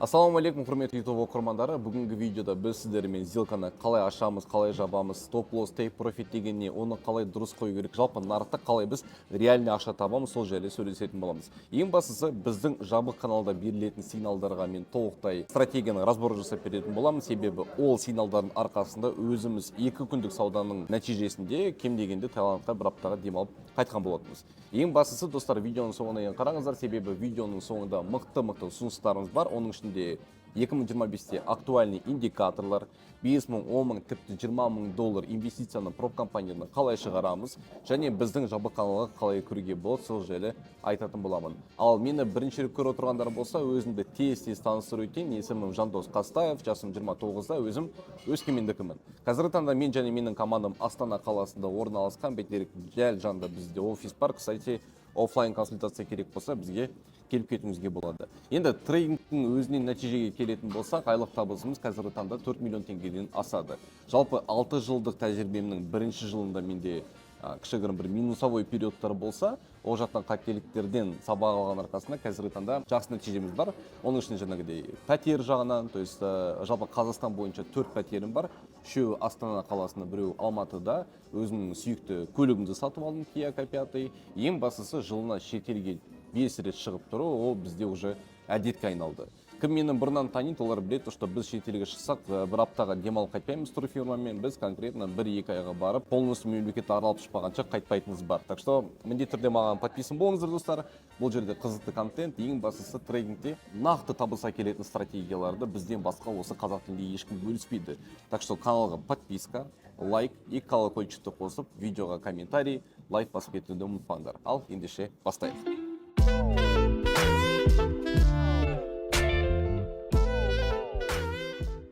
Ассалаумағалейкум, құрметті YouTube оқырмандары. Бүгінгі видеода біз сіздермен сделканы қалай ашамыз, қалай жабамыз, стоп-лосс, тейк профит деген не, оны қалай дұрыс қою керек, жалпы нарықта қалай біз реальный ақша табамыз, сол жайлы сөйлесетін боламыз. Ең бастысы, біздің жабық каналда берілетін сигналдарға мен толықтай стратегияны разбор жасап беретін боламыз, себебі ол сигналдардың арқасында өзіміз 2 күндік сауданың нәтижесінде кем дегенде Таиландқа бір аптаға демалып қайтқан болатынбыз. Ең бастысы, достар, видеоның соңына дейін қараңыздар, себебі видеоның соңында мықты ұсыныстарымыз бар. Оның ішінде 2025-те актуальный индикаторлар, 5 мың, 10 мың, тіпті 20 мың доллар инвестицияны проб компанияны қалай шығарамыз, және біздің жабық каналға қалай кіруге болады, сол жайлы айтатын боламын. Ал мені бірінші рет көріп отырғандар болса, өзімді тез таныстыру өтейін. Есімім Жандос Қастаев, жасым 29-да, өзім Өскемендікімін. Қазіргі таңда мен және менің командам Астана қаласында орналасқан, бәйтерек дәл жанында бізде офис бар. Кстати, офлайн консультация керек болса, бізге келіп кетуіңізге болады. Енді трейдингтің өзінен нәтижеге келетін болсақ, айлық табысымыз қазіргі таңда 4 миллион теңгеден асады. Жалпы 6 жылдық тәжірибемнің бірінші жылында менде кішігірім бір минусовой периодтар болса, ол жақтан қателіктерден сабақ алған арқасында қазіргі таңда жақсы нәтижеміз бар. Оның ішінде жаңағыдай пәтер жағынан, то есть жалпы Қазақстан бойынша 4 пәтерім бар. Үшеуі Астана қаласында, біреуі Алматыда. Өзімнің сүйікті көлігімді сатып алдым, Kia K5. Ең бастысы, жылына шетелге 5 рет шығып тұру, ол бізде уже әдетке айналды. Кім мені бұрыннан таниды, олар біледі, что біз шетелге шықсақ, бір аптаға демалып қайтпаймыз турфирмамен, біз конкретно 1-2 айға барып, полностью мемлекетті аралап шықпағанша қайтпайтынымыз бар. Так что міндетті түрде маған подписан болыңыздар, достар. Бұл жерде қызықты контент, ең бастысы трейдингте нақты табыс әкелетін стратегияларды бізден басқа осы қазақ тілінде ешкім бөліспейді. Так что каналға подписка, лайк и колокольчикті қосып, видеоға комментарий, лайк басып кетуді ұмытпаңдар. Ал ендеше бастайық.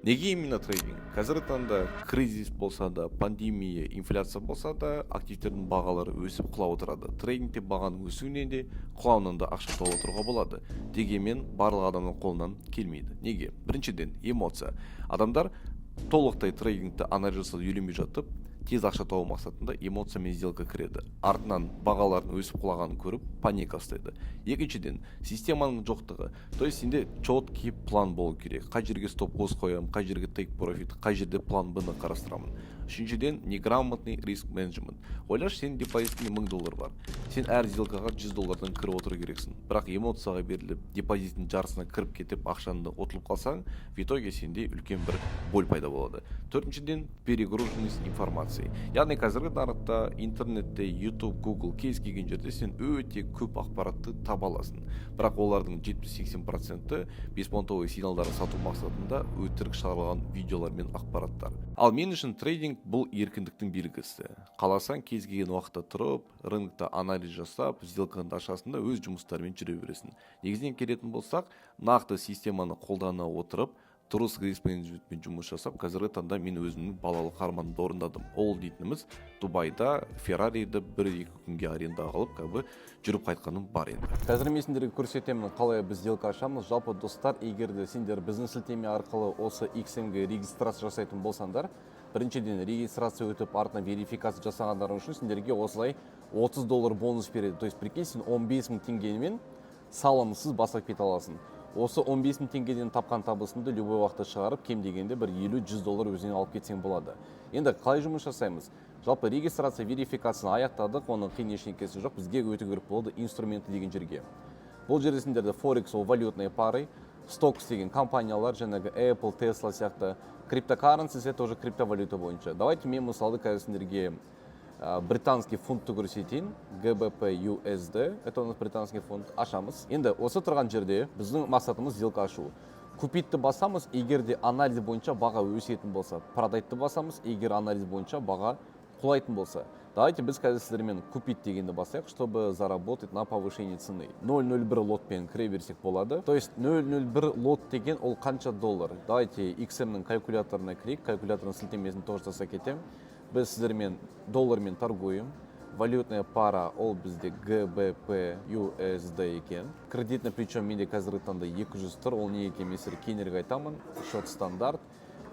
Неге именно трейдинг? Қазіргі таңда кризис болса да, пандемия, инфляция болса да, активтердің бағалары өсіп құлап отырады. Трейдингте бағаның өсуінен де, құлауынан да ақша тауып отыруға болады. Дегенмен барлық адамның қолынан келмейді. Неге? Біріншіден, эмоция. Адамдар толықтай трейдингті анализ жасауды үйренбей жатып, тез ақша табу мақсатында эмоциямен сделка кіреді. Артынан бағалардың өсіп құлағанын көріп, паника ұстайды. Екіншіден, системаның жоқтығы. То есть сенде четкий план болу керек. Қай жерге стоп-лосс қоямын, қай жерге тейк профит, қай жерде план Б-ны қарастырамын. Үшіншіден, неграмотный риск менеджмент. Ойлаш, сенің депозитінде $1000 бар. Сен әр сделкаға $100 кіріп отыру керексің. Бірақ эмоцияға беріліп, депозиттің жарысына кіріп кетіп, ақшаңды ұтылып қалсаң, в итоге сенде үлкен бір боль пайда болады. Төртіншіден, перегруженность информации. Яғни қазіргі нарықта интернетте, YouTube, Google кез келген жерде сен өте көп ақпаратты таба аласың. Бірақ олардың 70-80% беспонтовый сигналдарын сату мақсатында өтірік шығарылған видеолар мен ақпараттар. Ал мен үшін трейдинг бұл еркіндіктің белгісі. Қаласаң кез келген уақытта тұрып, рынокта анализ жасап, сделканы ашасында өз жұмыстарымен жүре бересің. Негізінен келетін болсақ, нақты системаны қолдана отырып, дұрыс риск менеджментпен жұмыс жасап, қазіргі таңда мен өзімнің балалық арманымды орындадым. Ол дейтініміз Дубайда Феррариді 1-2 күнге арендаға алып, жүріп қайтқаным бар енді. Қазір мен сендерге көрсетемін, қалай біз сделка ашамыз. Жалпы достар, егер де сендер біздің сілтеме арқылы осы XM-ге регистрация жасайтын болсаңдар, біріншіден регистрация өтіп, артынан верификация жасағандарың үшін сендерге осылай $30 бонус береді. То есть, прикинь, сен 15 мың теңгемен салымсыз бастап кете аласың. Осы 15 мың теңгеден тапқан табысыңды любой уақытта шығарып, кем дегенде бір $50-100 өзінен алып кетсең болады. Енді қалай жұмыс жасаймыз? Жалпы регистрация, верификацияны аяқтадық, оның қиын ештеңесі жоқ. Бізге өте керек болды инструменті деген жерге. Бұл жерде сендерде Forex, ол валютные пары, Stocks деген компаниялар, жаңағы Apple, Tesla сияқты, криптокарренсис, это уже криптовалюта бойынша. Давайте мен мысалы қазір сендерге британский фунтты көрсетейін, GBP USD, это у нас британский фунт, ашамыз. Енді осы тұрған жерде біздің мақсатымыз сделка ашу. Купитті басамыз, егер де анализ бойынша баға өсетін болса. Продайтты басамыз, егер анализ бойынша баға құлайтын болса. Давайте біз қазір сіздермен купить дегенді басайық, чтобы заработать на повышение цены. 0.01 лотпен кіре берсек болады. То есть 0.01 лот деген ол қанша доллар? Давайте XM-нің калькуляторына кірейік, калькуляторның сілтемесін тоже жасап кетем. Біз сіздермен доллармен торгуем. Валютная пара ол бізде GBP USD екен. Кредитный причем менде қазіргі таңда 200 тұр, ол не екен месір кейінірек айтамын. Счет стандарт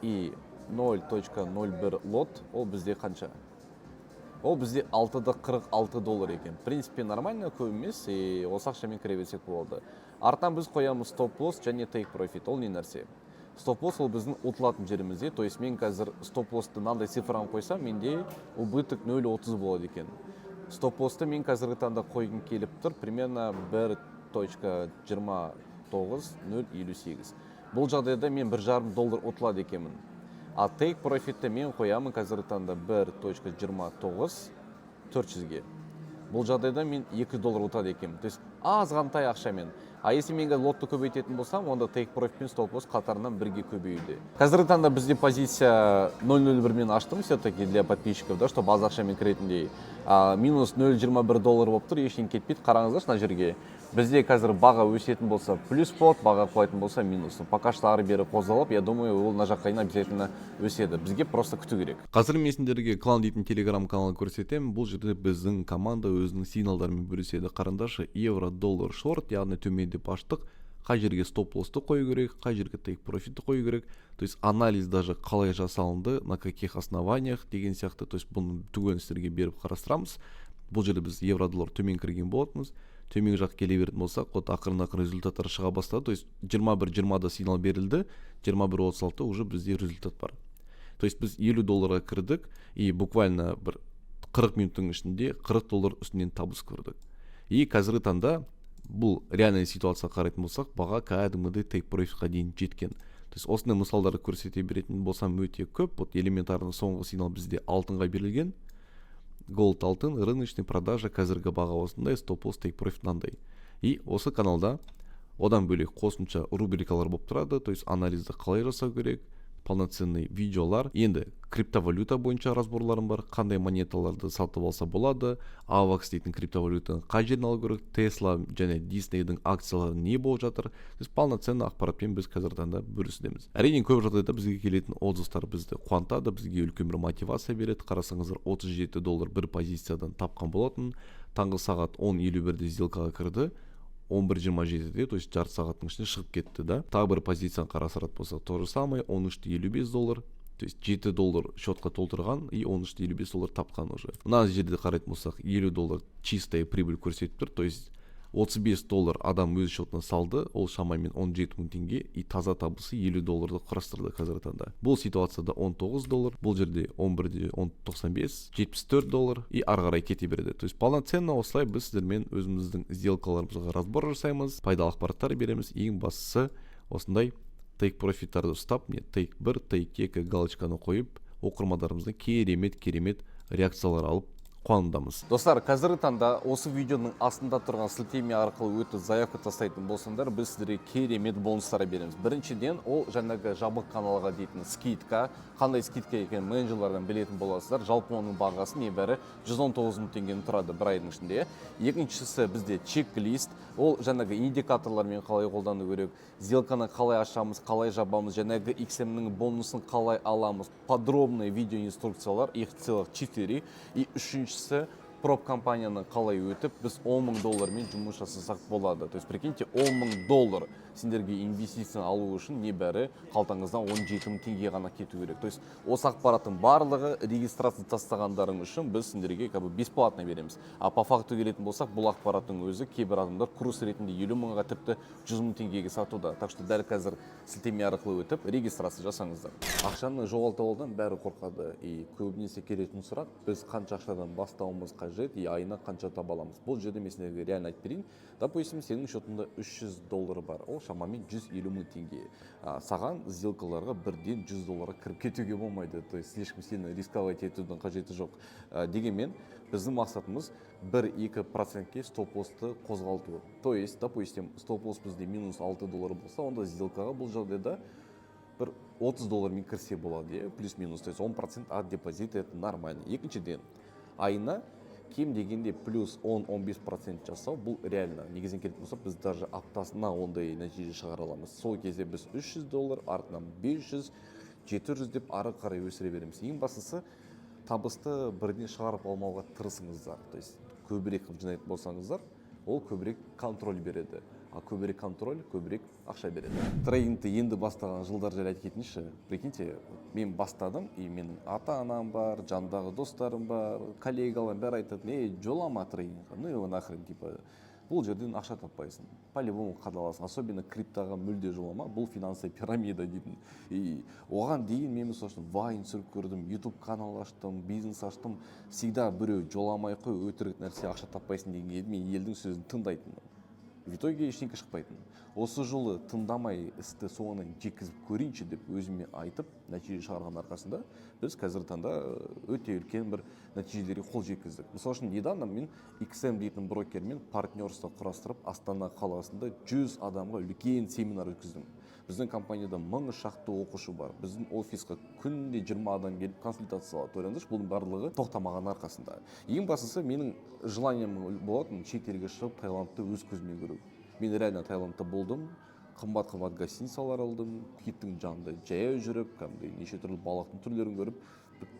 и 0.01 лот ол бізде қанша? Ол бізде $6.46 екен. В принципе, нормально, көп емес, и осы ақшамен кіре берсек болады. Артынан біз қоямыз стоп-лосс және take profit. Ол не нәрсе? Стоп-лосс ол біздің ұтылатын жерімізде. То есть мен қазір стоп-лоссты мынандай цифраны қойсам, менде убыток 0,30 болады екен. Стоп-лоссты мен қазіргі таңда қойғым келіп тұр, примерно 1.29.058. Бұл жағдайда мен $1,5 ұтылады екенмін. А take profitті мен қоямын қазіргі таңда 1.29.400-ге. Бұл жағдайда мен $2 ұтады екенмін. То есть азғантай ақшамен. А если мен лотты көбейтетін болсам, онда take profit пен stop loss қатарынан бірге көбеюде. Қазіргі таңда бізде позиция 0.01 мен аштым, все-таки для подписчиков, да, чтобы аз ақшамен кіретіндей. Минус $0.21 болып тұр, ештен кетпейді. Қараңыздаршы мына жерге. Бізде қазір баға өсетін болса плюс болады, баға құлайтын болса минус. Пока что ары бері қозғалып, я думаю, ол мына жаққа дейін обязательно өседі. Бізге просто күту керек. Қазір мен сендерге клан дейтін телеграм канал көрсетемін. Бұл жерде біздің команда өзінің сигналдарымен бөліседі. Қараңдаршы, евро, доллар, шорт, яғни төмен деп аштық. Қай жерге стоп-лоссты қою керек, қай жерге take profitті қою керек. То есть анализ даже қалай жасалынды, на каких основаниях деген сияқты. То есть бұны түгел сіздерге беріп қарастырамыз. Бұл жерде біз евро, доллар төмен кірген болатынбыз. Төмен жақ келе беретін болсақ, вот ақырын результаттар шыға бастады. То есть 21.20-да сигнал берілді, 21.36 уже бізде результат бар. То есть біз $50 кірдік и буквально бір 40 минуттың ішінде $40 үстінен табыс көрдік. И қазіргі таңда бұл реальный ситуация қарайтын болсақ, баға кәдімгідей take profitқа дейін жеткен. То есть осындай мысалдарды көрсете беретін болсам өте көп. Вот элементарный соңғы сигнал бізде алтынға берілген. Gold алтын, рыночный продажа, қазіргі баға осындай, стоп-лосс, take profit мынандай. И осы каналда одан бөлек қосымша рубрикалар болып тұрады, то есть анализді қалай жасау керек, полноценный видеолар. Енді криптовалюта бойынша разборларым бар, қандай монеталарды сатып алса болады, AVAX дейтін криптовалютаны қай жерден алу керек, Tesla және Disneyдің акциялары не болып жатыр. То есть полноценный ақпаратпен біз қазіргі таңда бөлісудеміз. Әрине көп жағдайда бізге келетін отзывтар бізді қуантады, бізге үлкен бір мотивация береді. Қарасаңыздар, $37 бір позициядан тапқан болатын. Таңғы сағат 10:51-де сделкаға кірді. 11:27-де, то есть жарты сағаттың ішінде шығып кетті, да. Тағы бір позицияны қарастыратын болсақ, то же самое, $13.55, то есть $7 счетқа толтырған и $13.55 тапқан уже. Мына жерде қарайтын болсақ, $50 чистая прибыль көрсетіп тұр, то есть $35 адам өз счетына салды, ол шамамен 17.000 теңге и таза табысы $50 құрастырды қазіргі таңда. Бұл ситуацияда $19, бұл жерде 11.95, $74 и ары қарай кете береді. То есть полноценно осылай біз сіздермен өзіміздің сделкаларымызға разбор жасаймыз, пайдалы ақпараттар береміз. Ең бастысы осындай take profit-тарды ұстап, take 1, take 2 галочканы қойып, оқырмандарымыздан керемет реакциялар алып қуанудамыз. Достар, қазіргі таңда осы видеоның астында тұрған сілтеме арқылы өтіп заявка тастайтын болсаңдар, біз сіздерге керемет бонустар береміз. Біріншіден, ол жаңағы жабық каналға дейтін скидка. Қандай скидка екен менеджерлерден білетін боласыздар. Жалпы оның бағасы небәрі 119.000 теңгені тұрады бір айдың ішінде. Екіншісі бізде чек-лист. Ол жаңағы индикаторлармен қалай қолдану керек, сделканы қалай ашамыз, қалай жабамыз, жаңағы XM-нің бонусын қалай аламыз. Подробный видео инструкциялар, их целых 4. И үшіншісі проб компанияны қалай өтіп, біз $10.000 мен жұмыс жасасақ болады. То есть, прикиньте, $10.000 сендерге инвестиция алу үшін небәрі қалтаңыздан 17.000 теңге ғана кету керек. То есть, осы ақпараттың барлығы регистрация тастағандарың үшін біз сендерге бесплатно береміз. А по факту келетін болсақ, бұл ақпараттың өзі кейбір адамдар курс ретінде 50.000-ға тіпті 100.000 теңгеге сатуда. Так что дәл қазір сілтеме арқылы өтіп, регистрация жасаңыздар. Ақшаны жоғалтып алудан бәрі қорқады. И көбінесе келетін сұрақ, біз қанша ақшадан бастауымыз қажет, и айына қанша таба аламыз. Бұл жерде мен сендерге реально айтып берейін. Допустим, сенің счетыңда $300 бар. Ол шамамен 150.000 теңге. Саған сделкаларға бірден $100 кіріп кетуге болмайды. То есть слишком сильно рисковать етудің қажеті жоқ. Дегенмен, біздің мақсатымыз 1-2%-ке стоп-лоссты қозғалту. То есть, допустим, стоп-лосс бізде минус $6 болса, онда сделкаға бұл жағдайда бір $30 мен кірсе болады, плюс-минус. То есть 10% от депозита это нормально. Екіншіден, айына кем дегенде плюс 10-15% жасау, бұл реально. Негізен келетін болса, біз даже аптасына ондай нәтиже шығара аламыз. Сол кезде біз $300, артынан 500, 700 деп ары қарай өсіре береміз. Ең бастысы, табысты бірден шығарып алмауға тырысыңыздар. То есть көбірек жинайтын болсаңыздар, ол көбірек контроль береді. А көбірек контроль, көбірек ақша береді. Трейдингті енді бастаған жылдар жайлы айтып кетейінші. Прикиньте, мен бастадым, и менің ата-анам бар, жандағы достарым бар, коллегаларым бәрі айтады, жолама трейдингқа. Ну его нахрен, типа, бұл жерден ақша таппайсың, по-любому қадаласың, особенно криптоға мүлде жолама, бұл финансовый пирамида дейтін. И оған дейін мен мысалы үшін вайн түсіріп көрдім, YouTube канал аштым, бизнес аштым, всегда біреу жоламай қой, өтірік нәрсе ақша таппайсың дегенге мен елдің сөзін тыңдайтынмын. В итоге ештеңке шықпайтын. Осы жолы тыңдамай істі соңынан жеткізіп көрейінші деп өзіме айтып, нәтиже шығарған арқасында біз қазіргі таңда өте үлкен бір нәтижелерге қол жеткіздік. Мысалы үшін недавно мен XM дейтін брокермен партнерство құрастырып, Астана қаласында 100 адамға үлкен семинар өткіздім. Біздің компанияда 1000 шақты оқушы бар. Біздің офисқа күнде 20 адам келіп консультация алады. Ойлаңдаршы, бұның барлығы тоқтамаған арқасында. Ең бастысы менің желанием болатын шет елге шығып Таиландты өз көзіммен көру. Мен реально Таиландта болдым, қымбат гостиницалар алдым, киттің жанында жаяу жүріп, неше түрлі балықтың түрлерін көріп,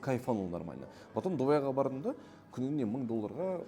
кайфанул нормально. Потом Дубайға бардым да, күніне $1000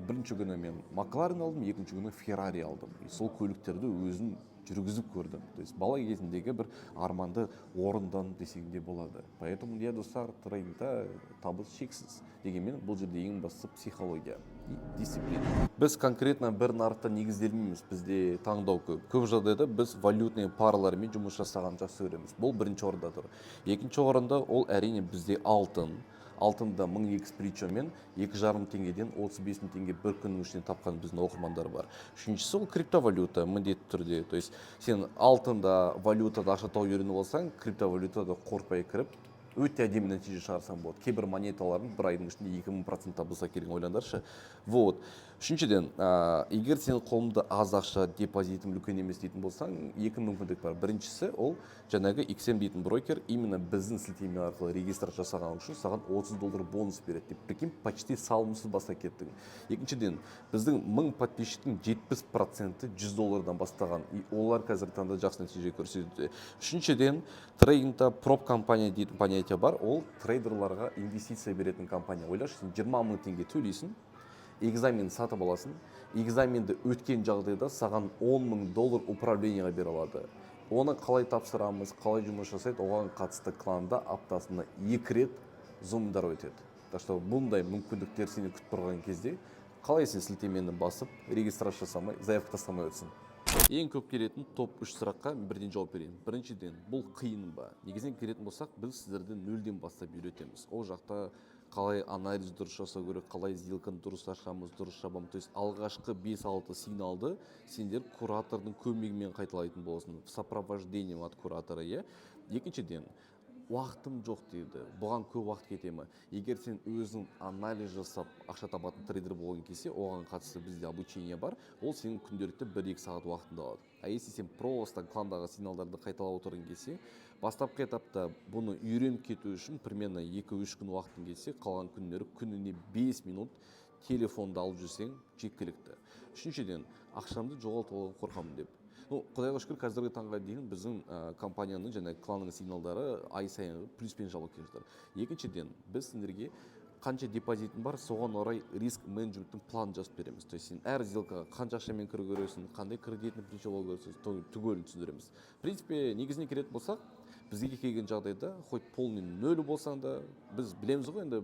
бірінші күні мен Макларен алдым, екінші күні Феррари алдым. Сол көліктерді өзім жүргізіп көрдім. То есть бала кезіндегі бір арманды орындан десең де болады. Поэтому я достар трейдингта табыс шексіз. Дегенмен бұл жерде ең бастысы психология и дисциплина. Біз конкретно бір нарықта негізделмейміз, бізде таңдау көп. Көп жағдайда біз валютный паралармен жұмыс жасаған жақсы көреміз. Бұл бірінші орында тұр. Екінші орында ол әрине бізде алтын. Алтында 1000x причомен 2,5 теңгеден 35 теңге бір күннің ішінде тапқан біздің оқырмандар бар. Үшіншісі ол криптовалюта міндетті түрде. То есть сен алтында валютада ақша тауып үйреніп алсаң, криптовалютада қорықпай кіріп өте әдемі нәтиже шығарсаң болады. Кейбір монеталардың бір айдың ішінде 2000% табылса керген, ойландаршы. Вот. Үшіншіден, егер сенің қолыңда аз ақша, депозитім үлкен емес дейтін болсаң, екі мүмкіндік бар. Біріншісі ол жаңағы XM дейтін брокер именно біздің сілтеме арқылы регистрация жасаған үшін саған $30 бонус береді деп. Прикинь, почти салымсыз баста кеттің. Екіншіден, біздің 1000 подписчиктің 70% $100 бастаған. И олар қазіргі таңда жақсы нәтиже көрсетуде. Үшіншіден, трейдингта проб компания дейтін понятие бар. Ол трейдерларға инвестиция беретін компания. Ойлашы, сен 20 000 теңге төлейсің, экзамен сатып аласың, экзаменді өткен жағдайда саған $10,000 управлениеға бере алады. Оны қалай тапсырамыз, қалай жұмыс жасайды, оған қатысты кланда аптасына 2 рет зумдар өтеді. Так что бұндай мүмкіндіктер сені күтіп тұрған кезде қалай сен сілтемені басып, регистрация жасамай, заявка тастамай өтсін. Ең көп келетін топ 3 сұраққа бірден жауап берейін. Біріншіден, бұл қиын ба? Негізінен келетін болсақ, біз сіздерден нөлден бастап үйретеміз. Ол жақта қалай анализ дұрыс жасау керек, қалай сделканы дұрыс ашамыз, дұрыс жабамыз. То есть алғашқы 5-6 сигналды сендер куратордың көмегімен қайталайтын болсын. Сопровождением от куратора, е. Екіншіден, уақытым жоқ дейді. Бұған көп уақыт кете ме? Егер сен өзің анализ жасап ақша табатын трейдер болған кезде, оған қатысты бізде обучение бар. Ол сенің күнделікті 1-2 сағат уақытында алады. А если сен просто кландағы сигналдарды қайталап отырған кезде, бастапқы этапта бұны үйреніп кету үшін примерно 2-3 күн уақытың кетсе, қалған күндері күніне 5 минут телефонды алып жүрсең жеткілікті. Үшіншіден, ақшамды жоғалтуға қорқамын деп. Құдайға шүкір, қазіргі таңға дейін біздің компанияның және кланның сигналдары ай сайын плюспен жауап келіп жатыр. Екіншіден, біз сендерге қанша депозитің бар, соған орай риск менеджменттің планын жазып береміз. То есть сен әр сделкаға қанша ақшамен кіру көресің, қандай кредитный плечо алу көресің, түгелін түсіндіреміз. В принципе, негізіне келетін болсақ, бізге келген жағдайда, хоть полный нөл болсаң да, біз білеміз ғой енді,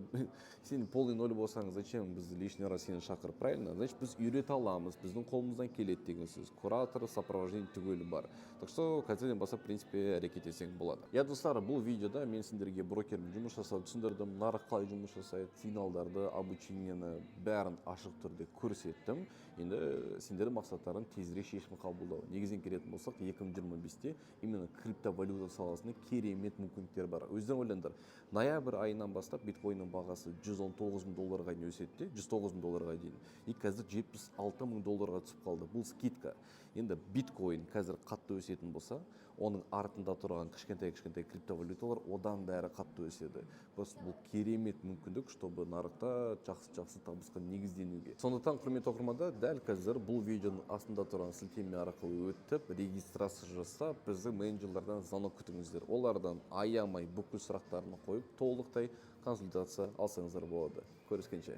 сен полный нөл болсаң, зачем бізді лишний раз сені шақырып, правильно? Значит, біз үйрете аламыз, біздің қолымыздан келеді деген сөз. Куратор, сопровождение түгелі бар. Так что, қазірден бастап, в принципе, әрекет етсең болады. Я, достар, бұл видеода мен сендерге брокермен жұмыс жасап түсіндірдім, нарық қалай жұмыс жасайды, сигналдарды, обучениені бәрін ашық түрде көрсеттім. Енді сендердің мақсаттарын тезірек шешім қабылдау. Негізінен келетін болсақ, 2025-те именно криптовалюта саласында керемет мүмкіндіктер бар. Өзден ойлаңдар, ноябрь айынан бастап биткоиннің бағасы $119,000 дейін өседі, $109,000 дейін. И қазір $76,000 түсіп қалды. Бұл скидка. Енді биткоин қазір қатты өсетін болса, оның артында тұрған кішкентай криптовалюталар одан бәрі қатты өседі. Бұл керемет мүмкіндік, чтобы нарықта жақсы табысқа негізденуге. Сондықтан, құрметті оқырмандар, дәл қазір бұл видеоның астында тұрған сілтеме арқылы өтіп, регистрация жасап, біздің менеджерлерден звонок күтіңіздер. Олардан аямай бүкіл сұрақтарын қойып, толықтай консультация алсаңыздар болады. Көріскенше.